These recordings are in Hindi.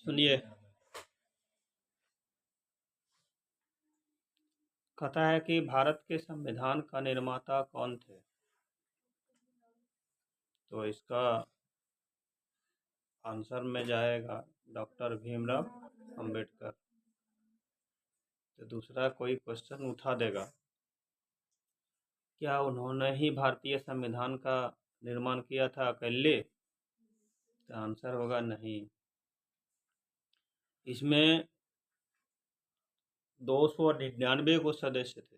सुनिए, कहता है कि भारत के संविधान का निर्माता कौन थे? तो इसका आंसर में जाएगा डॉक्टर भीमराव अंबेडकर। तो दूसरा कोई क्वेश्चन उठा देगा, क्या उन्होंने ही भारतीय संविधान का निर्माण किया था अकेले? तो आंसर होगा नहीं। इसमें 299 को सदस्य थे।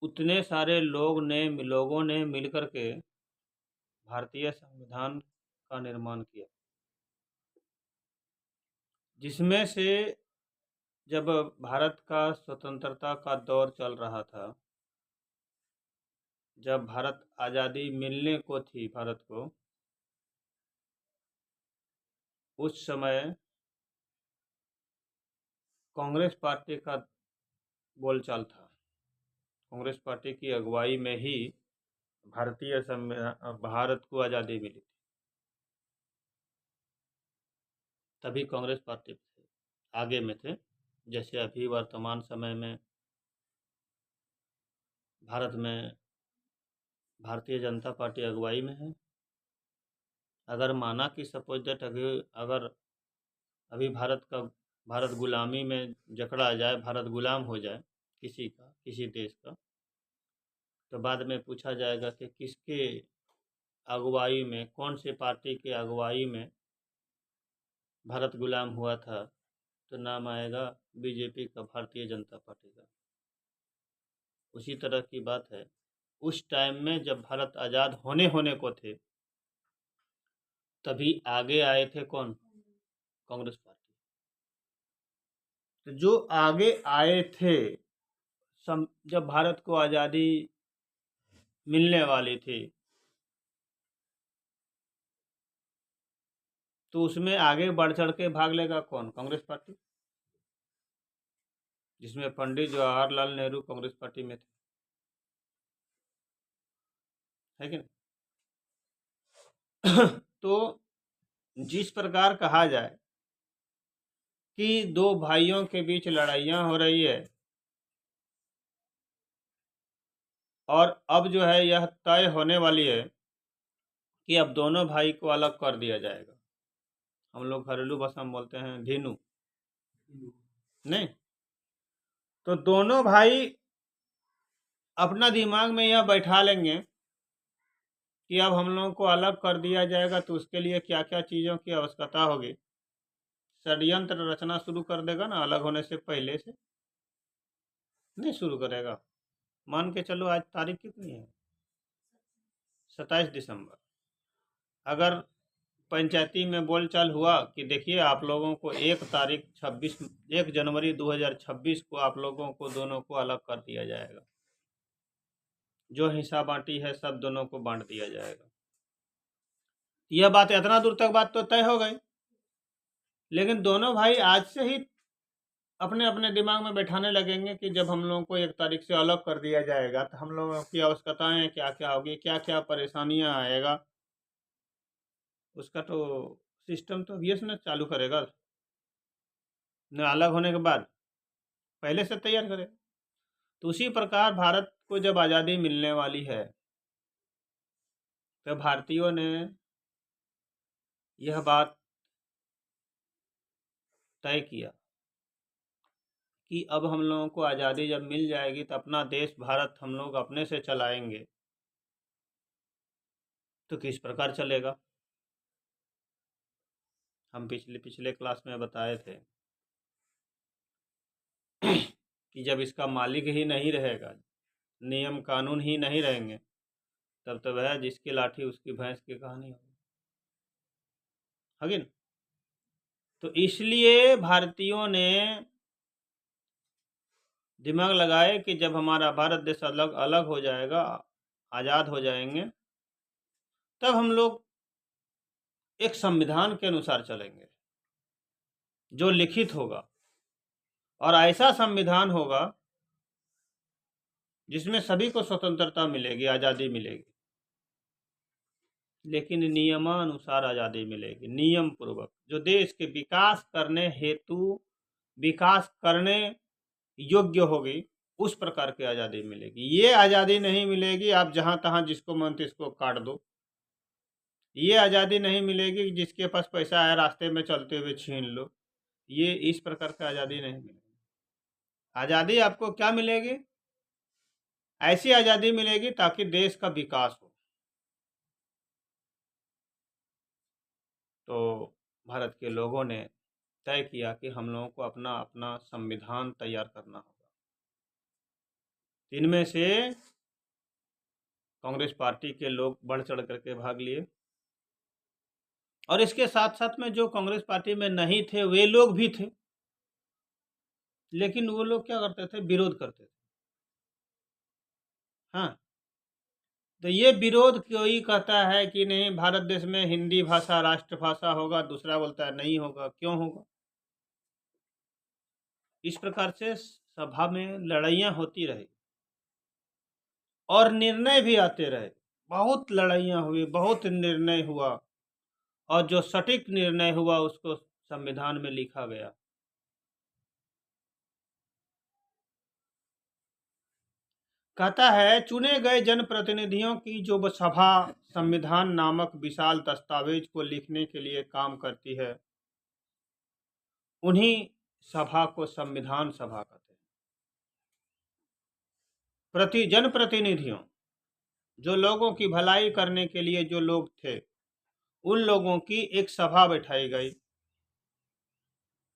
उतने सारे लोगों ने मिलकर के भारतीय संविधान का निर्माण किया, जिसमें से जब भारत का स्वतंत्रता का दौर चल रहा था, जब भारत आज़ादी मिलने को थी भारत को, उस समय कांग्रेस पार्टी का बोलचाल था। कांग्रेस पार्टी की अगुवाई में ही भारत को आज़ादी मिली थी। तभी कांग्रेस पार्टी थे, आगे में थे। जैसे अभी वर्तमान समय में भारत में भारतीय जनता पार्टी अगुवाई में है। अगर माना कि सपोज दैट अगर अभी भारत गुलामी में जकड़ा जाए, भारत गुलाम हो जाए किसी देश का, तो बाद में पूछा जाएगा कि किसके अगुवाई में, कौन से पार्टी के अगुवाई में भारत गुलाम हुआ था, तो नाम आएगा बीजेपी का, भारतीय जनता पार्टी का। उसी तरह की बात है, उस टाइम में जब भारत आज़ाद होने को थे, तभी आगे आए थे कौन? कांग्रेस पार्टी। तो जो आगे आए थे, जब भारत को आज़ादी मिलने वाली थी, तो उसमें आगे बढ़ चढ़ के भाग लेगा कौन? कांग्रेस पार्टी, जिसमें पंडित जवाहरलाल नेहरू कांग्रेस पार्टी में थे, है कि नहीं? तो जिस प्रकार कहा जाए कि दो भाइयों के बीच लड़ाइयाँ हो रही है, और अब जो है यह तय होने वाली है कि अब दोनों भाई को अलग कर दिया जाएगा। हम लोग घरेलू भाषा में बोलते हैं धीनू, नहीं? तो दोनों भाई अपना दिमाग में यह बैठा लेंगे कि अब हम लोगों को अलग कर दिया जाएगा, तो उसके लिए क्या क्या चीज़ों की आवश्यकता होगी। षड्यंत्र रचना शुरू कर देगा ना, अलग होने से पहले से नहीं शुरू करेगा। मान के चलो, आज तारीख कितनी है? 27 दिसंबर। अगर पंचायती में बोलचाल हुआ कि देखिए आप लोगों को 1 जनवरी 2026 को आप लोगों को दोनों को अलग कर दिया जाएगा, जो हिस्सा बांटी है सब दोनों को बांट दिया जाएगा, यह बात, इतना दूर तक बात तो तय हो गई। लेकिन दोनों भाई आज से ही अपने अपने दिमाग में बैठाने लगेंगे कि जब हम लोगों को 1 तारीख से अलग कर दिया जाएगा, तो हम लोगों की आवश्यकताएं क्या क्या होगी, क्या क्या परेशानियां आएगा, उसका तो सिस्टम तो बीएसएनएल चालू करेगा न, अलग होने के बाद पहले से तैयार करेगा। तो उसी प्रकार भारत को जब आज़ादी मिलने वाली है, तो भारतीयों ने यह बात तय किया कि अब हम लोगों को आज़ादी जब मिल जाएगी, तो अपना देश भारत हम लोग अपने से चलाएंगे। तो किस प्रकार चलेगा? हम पिछले क्लास में बताए थे कि जब इसका मालिक ही नहीं रहेगा, नियम कानून ही नहीं रहेंगे, तब तो वह जिसकी लाठी उसकी भैंस की कहानी होगी, है ना? तो इसलिए भारतीयों ने दिमाग लगाए कि जब हमारा भारत देश अलग अलग हो जाएगा, आज़ाद हो जाएंगे, तब हम लोग एक संविधान के अनुसार चलेंगे, जो लिखित होगा, और ऐसा संविधान होगा जिसमें सभी को स्वतंत्रता मिलेगी, आज़ादी मिलेगी, लेकिन नियमानुसार आज़ादी मिलेगी, नियम पूर्वक, जो देश के विकास करने हेतु विकास करने योग्य होगी, उस प्रकार की आज़ादी मिलेगी। ये आज़ादी नहीं मिलेगी आप जहाँ तहाँ जिसको मन तिसको काट दो। ये आज़ादी नहीं मिलेगी कि जिसके पास पैसा है रास्ते में चलते हुए छीन लो। ये इस प्रकार की आज़ादी नहीं मिलेगी। आज़ादी आपको क्या मिलेगी? ऐसी आज़ादी मिलेगी ताकि देश का विकास हो। तो भारत के लोगों ने तय किया कि हम लोगों को अपना अपना संविधान तैयार करना होगा। इनमें से कांग्रेस पार्टी के लोग बढ़ चढ़ करके भाग लिए, और इसके साथ साथ में जो कांग्रेस पार्टी में नहीं थे वे लोग भी थे, लेकिन वो लोग क्या करते थे? विरोध करते थे। हाँ, तो ये विरोध कोई कहता है कि नहीं भारत देश में हिंदी भाषा राष्ट्रभाषा होगा, दूसरा बोलता है नहीं होगा। क्यों होगा? इस प्रकार से सभा में लड़ाइयाँ होती रही और निर्णय भी आते रहे। बहुत लड़ाइयाँ हुई, बहुत निर्णय हुआ, और जो सटीक निर्णय हुआ उसको संविधान में लिखा गया। कहता है चुने गए जनप्रतिनिधियों की जो सभा संविधान नामक विशाल दस्तावेज को लिखने के लिए काम करती है, उन्हीं सभा को संविधान सभा कहते हैं। जनप्रतिनिधियों, जो लोगों की भलाई करने के लिए जो लोग थे, उन लोगों की एक सभा बैठाई गई,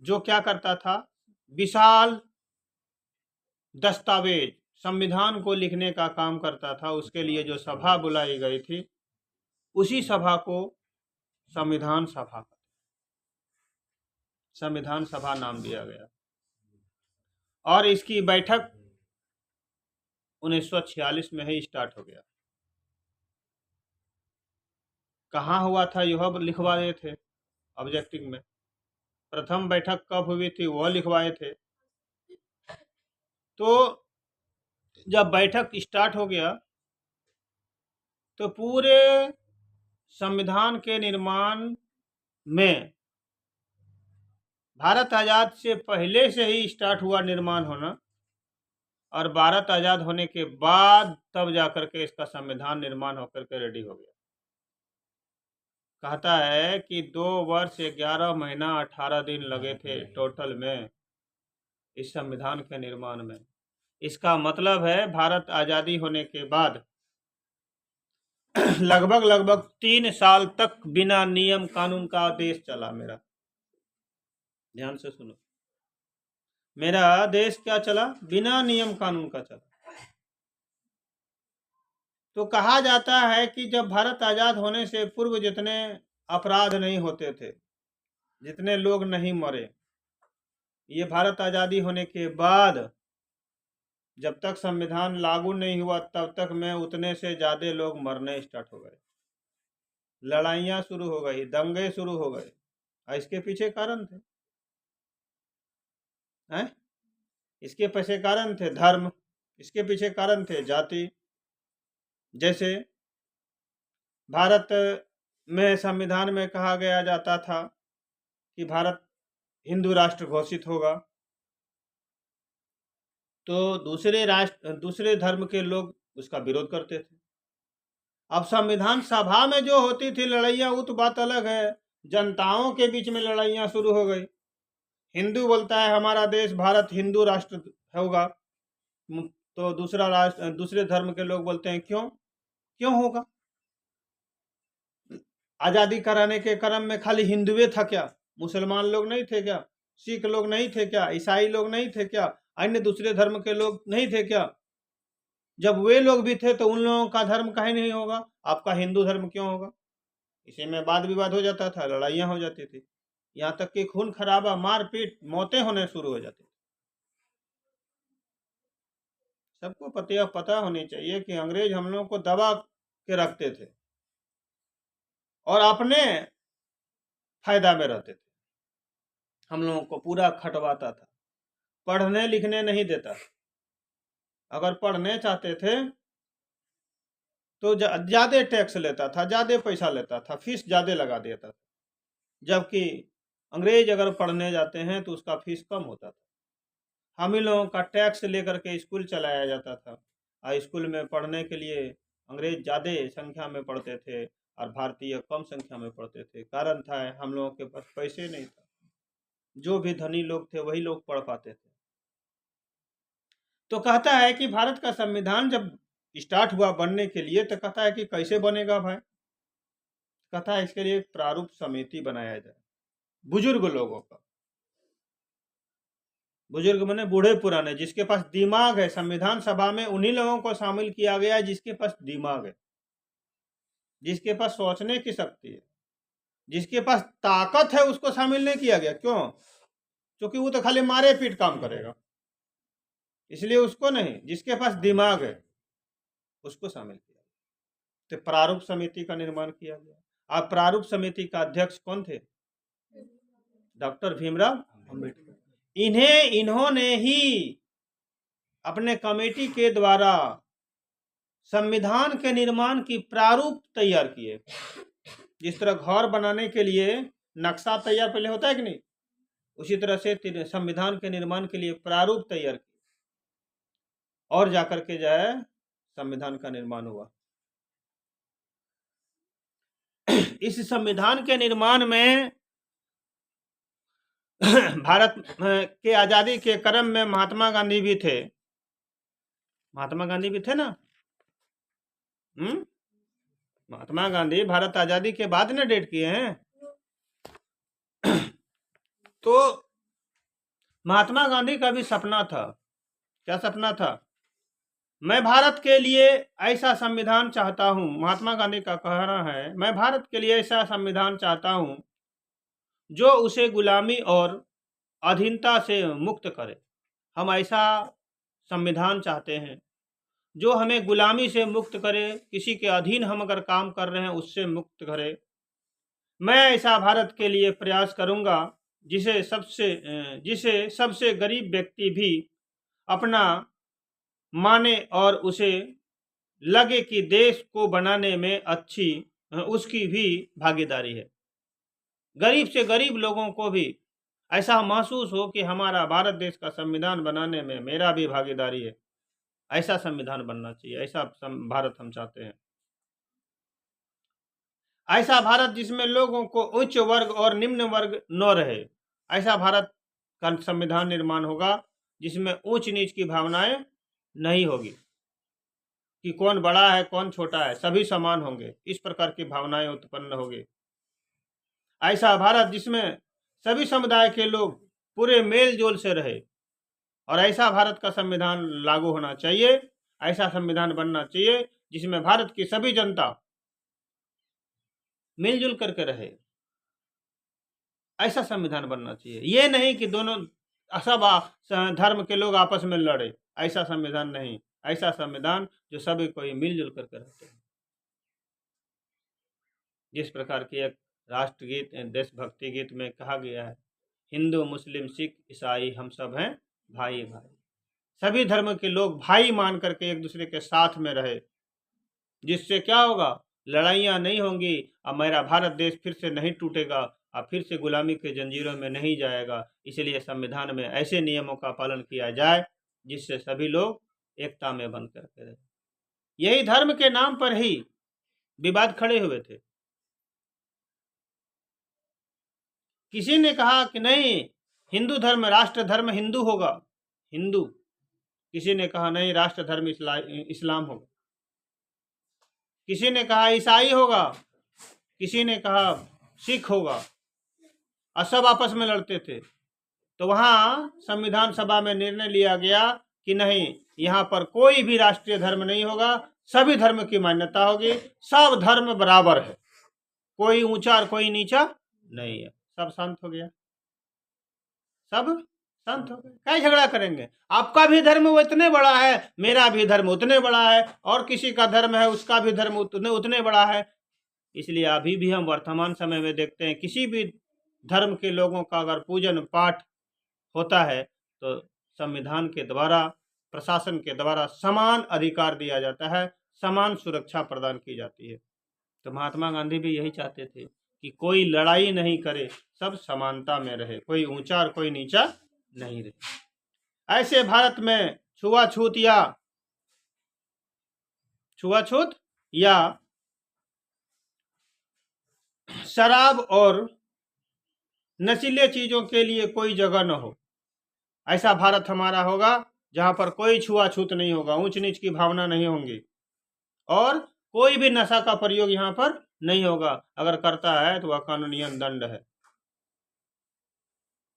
जो क्या करता था? विशाल दस्तावेज संविधान को लिखने का काम करता था। उसके लिए जो सभा बुलाई गई थी, उसी सभा को संविधान सभा, संविधान सभा नाम दिया गया। और इसकी बैठक 1946 में ही स्टार्ट हो गया। कहाँ हुआ था यह लिखवाए थे ऑब्जेक्टिव में। प्रथम बैठक कब हुई थी वह लिखवाए थे। तो जब बैठक स्टार्ट हो गया तो पूरे संविधान के निर्माण में भारत आज़ाद से पहले से ही स्टार्ट हुआ निर्माण होना, और भारत आज़ाद होने के बाद तब जाकर के इसका संविधान निर्माण होकर के रेडी हो गया। कहता है कि 2 वर्ष 11 महीना 18 दिन लगे थे टोटल में इस संविधान के निर्माण में। इसका मतलब है भारत आज़ादी होने के बाद लगभग 3 साल तक बिना नियम कानून का देश चला मेरा। ध्यान से सुनो, मेरा देश क्या चला? बिना नियम कानून का चला। तो कहा जाता है कि जब भारत आज़ाद होने से पूर्व जितने अपराध नहीं होते थे, जितने लोग नहीं मरे, ये भारत आज़ादी होने के बाद जब तक संविधान लागू नहीं हुआ तब तक में उतने से ज़्यादा लोग मरने स्टार्ट हो गए, लड़ाइयाँ शुरू हो गई, दंगे शुरू हो गए। इसके पीछे कारण थे हैं? इसके पीछे कारण थे धर्म, इसके पीछे कारण थे जाति। जैसे भारत में संविधान में कहा गया जाता था कि भारत हिंदू राष्ट्र घोषित होगा, तो दूसरे धर्म के लोग उसका विरोध करते थे। अब संविधान सभा में जो होती थी लड़ाइयाँ, वो तो बात अलग है। जनताओं के बीच में लड़ाइयाँ शुरू हो गई। हिंदू बोलता है हमारा देश भारत हिंदू राष्ट्र होगा, तो दूसरे धर्म के लोग बोलते हैं क्यों होगा? आज़ादी कराने के क्रम में खाली हिंदुए था क्या? मुसलमान लोग नहीं थे क्या? सिख लोग नहीं थे क्या? ईसाई लोग नहीं थे क्या? अन्य दूसरे धर्म के लोग नहीं थे क्या? जब वे लोग भी थे तो उन लोगों का धर्म काहे नहीं होगा? आपका हिंदू धर्म क्यों होगा? इसी में वाद विवाद हो जाता था, लड़ाइयाँ हो जाती थी, यहाँ तक कि खून खराबा, मारपीट, मौतें होने शुरू हो जाती थी। सबको पता होनी चाहिए कि अंग्रेज हम लोगों को दबा के रखते थे और अपने फायदा में रहते थे। हम लोगों को पूरा खटवाता था, पढ़ने लिखने नहीं देता। अगर पढ़ने चाहते थे तो ज़्यादा टैक्स लेता था, ज़्यादा पैसा लेता था, फीस ज़्यादा लगा देता था। जबकि अंग्रेज अगर पढ़ने जाते हैं तो उसका फीस कम होता था। हम ही लोगों का टैक्स लेकर के स्कूल चलाया जाता था, और स्कूल में पढ़ने के लिए अंग्रेज ज़्यादा संख्या में पढ़ते थे और भारतीय कम संख्या में पढ़ते थे। कारण था हम लोगों के पास पैसे नहीं था, जो भी धनी लोग थे वही लोग पढ़ पाते थे। तो कहता है कि भारत का संविधान जब स्टार्ट हुआ बनने के लिए तो कहता है कि कैसे बनेगा भाई। कहता है इसके लिए एक प्रारूप समिति बनाया जाए, बुजुर्ग लोगों का। बुजुर्ग माने बूढ़े पुराने, जिसके पास दिमाग है। संविधान सभा में उन्हीं लोगों को शामिल किया गया जिसके पास दिमाग है, जिसके पास सोचने की शक्ति है, जिसके पास ताकत है, उसको शामिल नहीं किया गया। क्यों? क्योंकि वो तो खाली मारे पीट काम करेगा, इसलिए उसको नहीं। जिसके पास दिमाग है उसको शामिल किया। तो प्रारूप समिति का निर्माण किया गया। अब प्रारूप समिति का अध्यक्ष कौन थे? डॉक्टर भीमराव अम्बेडकर। इन्होंने ही अपने कमेटी के द्वारा संविधान के निर्माण की प्रारूप तैयार किए। जिस तरह घर बनाने के लिए नक्शा तैयार पहले होता है कि नहीं, उसी तरह से संविधान के निर्माण के लिए प्रारूप तैयार किए और जाकर के जो है संविधान का निर्माण हुआ। इस संविधान के निर्माण में भारत के आजादी के क्रम में महात्मा गांधी भी थे। महात्मा गांधी भी थे ना। महात्मा गांधी भारत आजादी के बाद ने डेट किए हैं। तो महात्मा गांधी का भी सपना था। क्या सपना था? मैं भारत के लिए ऐसा संविधान चाहता हूं। महात्मा गांधी का कहना है, मैं भारत के लिए ऐसा संविधान चाहता हूं जो उसे गुलामी और अधीनता से मुक्त करे। हम ऐसा संविधान चाहते हैं जो हमें गुलामी से मुक्त करे, किसी के अधीन हम अगर काम कर रहे हैं उससे मुक्त करे। मैं ऐसा भारत के लिए प्रयास करूंगा जिसे सबसे गरीब व्यक्ति भी अपना माने और उसे लगे कि देश को बनाने में उसकी भी भागीदारी है। गरीब से गरीब लोगों को भी ऐसा महसूस हो कि हमारा भारत देश का संविधान बनाने में मेरा भी भागीदारी है। ऐसा संविधान बनना चाहिए। ऐसा भारत हम चाहते हैं। ऐसा भारत जिसमें लोगों को उच्च वर्ग और निम्न वर्ग न रहे। ऐसा भारत का संविधान निर्माण होगा जिसमें ऊंच नीच की भावनाएं नहीं होगी कि कौन बड़ा है कौन छोटा है, सभी समान होंगे। इस प्रकार की भावनाएं उत्पन्न होगी। ऐसा भारत जिसमें सभी समुदाय के लोग पूरे मेल जोल से रहे, और ऐसा भारत का संविधान लागू होना चाहिए। ऐसा संविधान बनना चाहिए जिसमें भारत की सभी जनता मिलजुल करके रहे। ऐसा संविधान बनना चाहिए। ये नहीं कि दोनों सब धर्म के लोग आपस में लड़े। ऐसा संविधान नहीं। ऐसा संविधान जो सभी कोई मिलजुल करके रहते हैं। जिस प्रकार की एक राष्ट्रगीत, देशभक्ति गीत में कहा गया है, हिंदू मुस्लिम सिख ईसाई हम सब हैं भाई भाई। सभी धर्म के लोग भाई मान करके एक दूसरे के साथ में रहे, जिससे क्या होगा? लड़ाइयाँ नहीं होंगी और मेरा भारत देश फिर से नहीं टूटेगा और फिर से गुलामी के जंजीरों में नहीं जाएगा। इसलिए संविधान में ऐसे नियमों का पालन किया जाए जिससे सभी लोग एकता में बन करके रहे। यही धर्म के नाम पर ही विवाद खड़े हुए थे। किसी ने कहा कि नहीं, हिंदू धर्म राष्ट्र धर्म हिंदू होगा, हिंदू। किसी ने कहा नहीं, राष्ट्र धर्म इस्लाम होगा। किसी ने कहा ईसाई होगा, किसी ने कहा सिख होगा, और सब आपस में लड़ते थे। तो वहाँ संविधान सभा में निर्णय लिया गया कि नहीं, यहाँ पर कोई भी राष्ट्रीय धर्म नहीं होगा, सभी धर्म की मान्यता होगी, सब धर्म बराबर है, कोई ऊंचा और कोई नीचा नहीं है। सब शांत हो गया, सब शांत हो गए। क्या झगड़ा करेंगे? आपका भी धर्म उतने बड़ा है, मेरा भी धर्म उतने बड़ा है, और किसी का धर्म है उसका भी धर्म उतने बड़ा है। इसलिए अभी भी हम वर्तमान समय में देखते हैं, किसी भी धर्म के लोगों का अगर पूजन पाठ होता है तो संविधान के द्वारा प्रशासन के द्वारा समान अधिकार दिया जाता है, समान सुरक्षा प्रदान की जाती है। तो महात्मा गांधी भी यही चाहते थे कि कोई लड़ाई नहीं करे, सब समानता में रहे, कोई ऊंचा और कोई नीचा नहीं रहे। ऐसे भारत में छुआछूत या शराब और नशीले चीजों के लिए कोई जगह न हो। ऐसा भारत हमारा होगा जहां पर कोई छुआछूत नहीं होगा, ऊंच नीच की भावना नहीं होंगी और कोई भी नशा का प्रयोग यहाँ पर नहीं होगा। अगर करता है तो वह कानूनियन दंड है।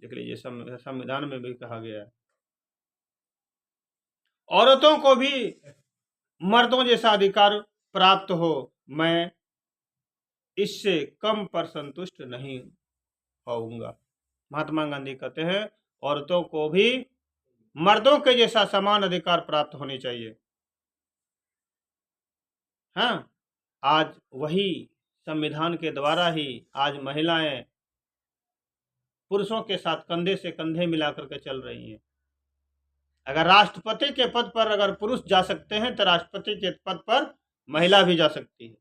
देख लीजिए, संविधान में भी कहा गया है। औरतों को भी मर्दों जैसा अधिकार प्राप्त हो, मैं इससे कम पर संतुष्ट नहीं होऊंगा। महात्मा गांधी कहते हैं औरतों को भी मर्दों के जैसा समान अधिकार प्राप्त होने चाहिए। हाँ, आज वही संविधान के द्वारा ही आज महिलाएं पुरुषों के साथ कंधे से कंधे मिलाकर के चल रही हैं। अगर राष्ट्रपति के पद पर अगर पुरुष जा सकते हैं तो राष्ट्रपति के पद पर महिला भी जा सकती है।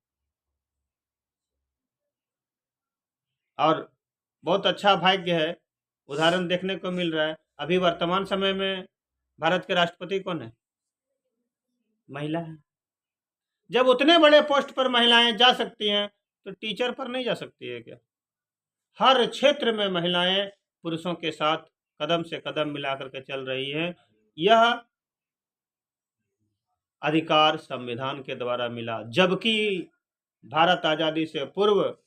और बहुत अच्छा भाग्य है, उदाहरण देखने को मिल रहा है। अभी वर्तमान समय में भारत के राष्ट्रपति कौन है? महिला है। जब उतने बड़े पोस्ट पर महिलाएं जा सकती हैं तो टीचर पर नहीं जा सकती है क्या? हर क्षेत्र में महिलाएं पुरुषों के साथ कदम से कदम मिलाकर के चल रही हैं। यह अधिकार संविधान के द्वारा मिला, जबकि भारत आजादी से पूर्व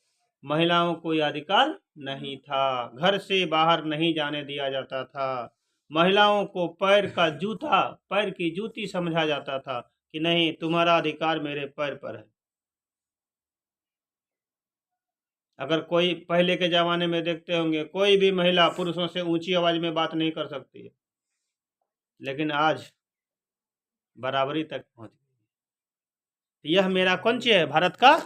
महिलाओं को यह अधिकार नहीं था। घर से बाहर नहीं जाने दिया जाता था। महिलाओं को पैर की जूती समझा जाता था कि नहीं, तुम्हारा अधिकार मेरे पैर पर है। अगर कोई पहले के जमाने में देखते होंगे, कोई भी महिला पुरुषों से ऊंची आवाज में बात नहीं कर सकती है, लेकिन आज बराबरी तक पहुंच गई। यह मेरा कौन सी है? भारत का